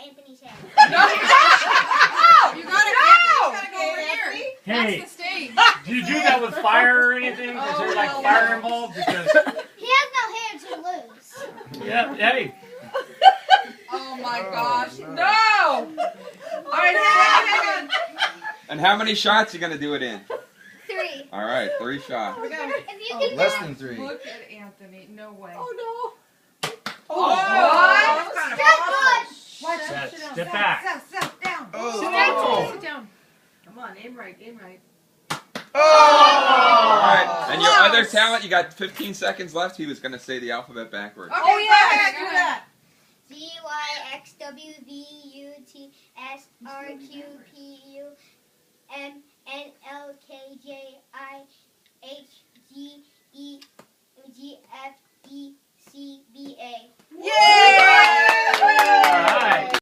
Anthony's head. No! You gotta go over here. Hey, That's the stage. do you do that with fire or anything? Is there like fire involved? Because He has no hair to lose. yeah, hey. Oh my gosh. No! Alright, hang on. And how many shots you gonna do it in? 3. All right, 3 shots. If you can Less do than 3. Look at Anthony. No way. Oh no. Oh, Strike what? Step back. Sit down. Oh. Sit down. Come on, aim right, aim right. All right, and your other talent, you got 15 seconds left. He was gonna say the alphabet backwards. Okay, Oh yeah, go ahead, do that. G Y X W V U T S R Q P U M N L K J I H G E G F E C B A. Yeah!